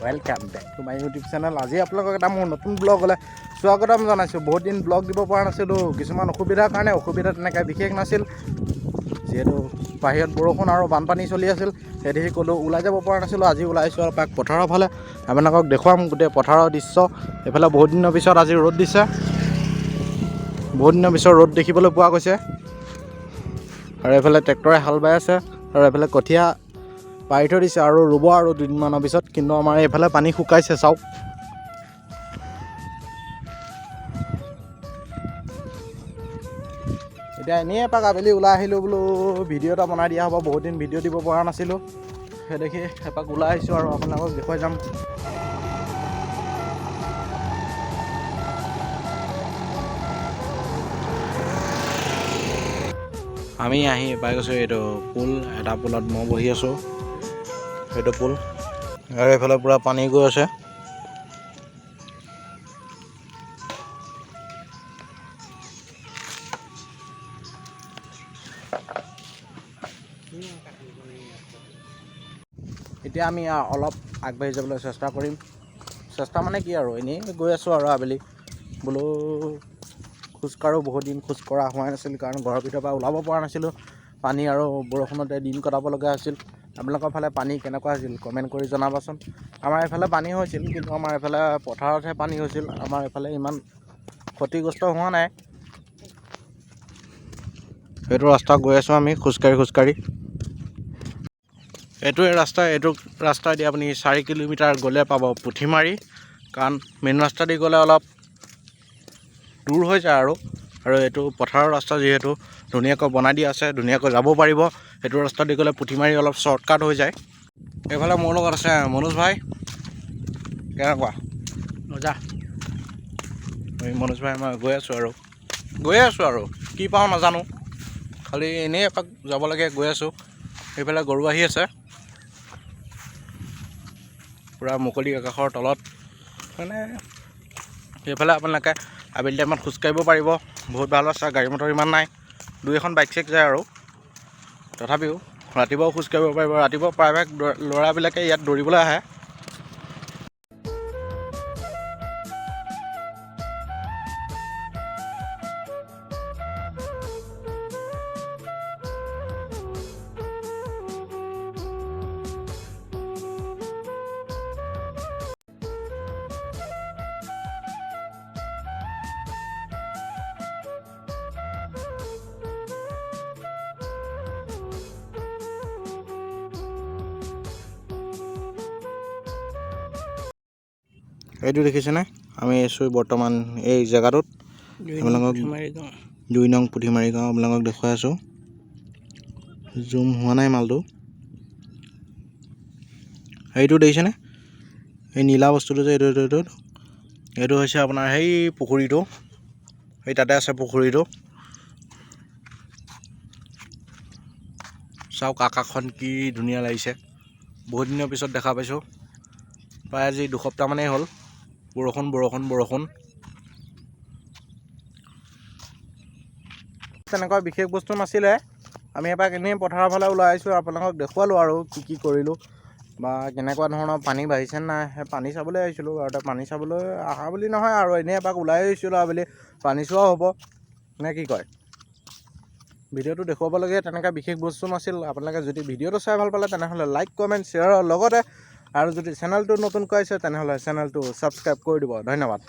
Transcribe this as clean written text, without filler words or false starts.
Welcome back to my YouTube channel. আজি আপোনালোকক এটা মোৰ নতুন ব্লগলৈ স্বাগতম জনাইছোঁ। বহুত দিন ব্লগ দিব পৰা নাছিলোঁ, কিছুমান অসুবিধাৰ কাৰণে। অসুবিধা তেনেকৈ বিশেষ নাছিল, যিহেতু বাহিৰত বৰষুণ আৰু বানপানী চলি আছিল, সেয়েহে ক'লোঁ ওলাই যাব পৰা নাছিলোঁ। আজি ওলাইছোঁ আৰু পাক পথাৰৰ ফালে, আপোনালোকক দেখুৱাম গোটেই পথাৰৰ দৃশ্য। এইফালে বহুত দিনৰ পিছত আজি ৰ'দ দিছে, বহুত দিনৰ পিছত ৰ'দ দেখিবলৈ পোৱা গৈছে। আৰু এইফালে ট্ৰেক্টৰে হাল বাই আছে, আৰু এইফালে কঠীয়া পাৰি থৈ দিছে আৰু ৰুব আৰু দুদিনমানৰ পিছত। কিন্তু আমাৰ এইফালে পানী শুকাইছে, চাওক। এতিয়া এনেই এপাক আবেলি ওলাই আহিলোঁ, বোলো ভিডিঅ' এটা বনাই দিয়া হ'ব। বহুত দিন ভিডিঅ' দিব পৰা নাছিলোঁ, সেইদেখি এপাক ওলাই আহিছোঁ আৰু আপোনালোকক দেখুৱাই যাম। আমি আহি পাই গৈছোঁ এইটো পুল। এটা পুলত মই বহি আছোঁ, সেইটো পুল। আৰু এইফালে পূৰা পানী গৈ আছে। এতিয়া আমি অলপ আগবাঢ়ি যাবলৈ চেষ্টা কৰিম। চেষ্টা মানে কি আৰু, এনেই গৈ আছোঁ আৰু আবেলি বোলো খোজকাঢ়োঁ। বহুত দিন খোজ কঢ়া হোৱাই নাছিল, কাৰণ ঘৰৰ ভিতৰৰ পৰা ওলাব পৰা নাছিলোঁ। পানী আৰু বৰষুণতে দিন কটাব লগা হৈছিল। আপোনালোকৰ ফালে পানী কেনেকুৱা হৈছিল কমেণ্ট কৰি জনাবচোন। আমাৰ এইফালে পানী হৈছিল, কিন্তু আমাৰ এইফালে পথাৰতহে পানী হৈছিল। আমাৰ এইফালে ইমান ক্ষতিগ্ৰস্ত হোৱা নাই। এইটো ৰাস্তা গৈ আছোঁ আমি খোজকাঢ়ি। এইটোৱে ৰাস্তা, এইটো ৰাস্তা দি আপুনি 4 কিলোমিটাৰ গ'লে পাব পুঠিমাৰি। কাৰণ মেইন ৰাস্তা দি গ'লে অলপ দূৰ হৈ যায় আৰু এইটো পথাৰৰ ৰাস্তা যিহেতু ধুনীয়াকৈ বনাই দিয়া আছে, ধুনীয়াকৈ যাব পাৰিব। সেইটো ৰাস্তা দি গ'লে পুঠিমাৰি অলপ শ্বৰ্টকাট হৈ যায়। এইফালে মোৰ লগত আছে মনোজ ভাই। কেনেকুৱা মজা? মনোজ ভাই মই গৈ আছোঁ আৰু কি পাওঁ নাজানো, খালি এনেই এপাক যাব লাগে, গৈ আছোঁ। সেইফালে গৰু আহি আছে, পূৰা মুকলি আকাশৰ তলত। মানে সেইফালে আপোনালোকে আবেলি টাইমত খোজকাঢ়িব পাৰিব, বহুত ভাল আছে। গাড়ী মটৰ ইমান নাই, 2-এখন বাইক চেক যায় আৰু। তথাপিও ৰাতিপুৱাও খোজকাঢ়িব পাৰিব। ৰাতিপুৱা প্ৰায়ভাগ ল'ৰাবিলাকে ইয়াত দৌৰিবলৈ আহে। এইটো দেখিছেনে? আমি আছোঁ বৰ্তমান এই জেগাটোত। আপোনালোকক 2 নং পুঠিমাৰি গাঁও আপোনালোকক দেখুৱাই আছোঁ। জুম হোৱা নাই মালটো। এইটো দেখিছেনে? এই নীলা বস্তুটো যে এইটো হৈছে আপোনাৰ সেই পুখুৰীটো। সেই তাতে আছে পুখুৰীটো। চাওক আকাশখন কি ধুনীয়া লাগিছে। বহুত দিনৰ পিছত দেখা পাইছোঁ, প্ৰায় আজি 2 সপ্তাহমানেই হ'ল। বৰষুণ। তেনেকুৱা বিশেষ বস্তু নাছিলে। আমি এপাক এনেই পথাৰৰ ফালে ওলাই আহিছোঁ, আপোনালোকক দেখুৱালোঁ আৰু কি কৰিলোঁ বা কেনেকুৱা ধৰণৰ পানী বাঢ়িছে নাই। সেই পানী চাবলৈ আহিছিলোঁ। আৰু পানী চাবলৈ অহা বুলি নহয় আৰু, এনেই এপাক ওলাই আহিছিলোঁ আবেলি। পানী চোৱাও হ'ব নে কি কয়? ভিডিঅ'টো দেখুৱাবলগীয়া তেনেকৈ বিশেষ বস্তু নাছিল। আপোনালোকে যদি ভিডিঅ'টো চাই ভাল পালে, তেনেহ'লে লাইক, কমেণ্ট, শ্বেয়াৰৰ লগতে, আৰু যদি চেনেলটো নতুনকৈ আহিছে তেনেহ'লে চেনেলটো ছাবস্ক্ৰাইব কৰি দিব। ধন্যবাদ।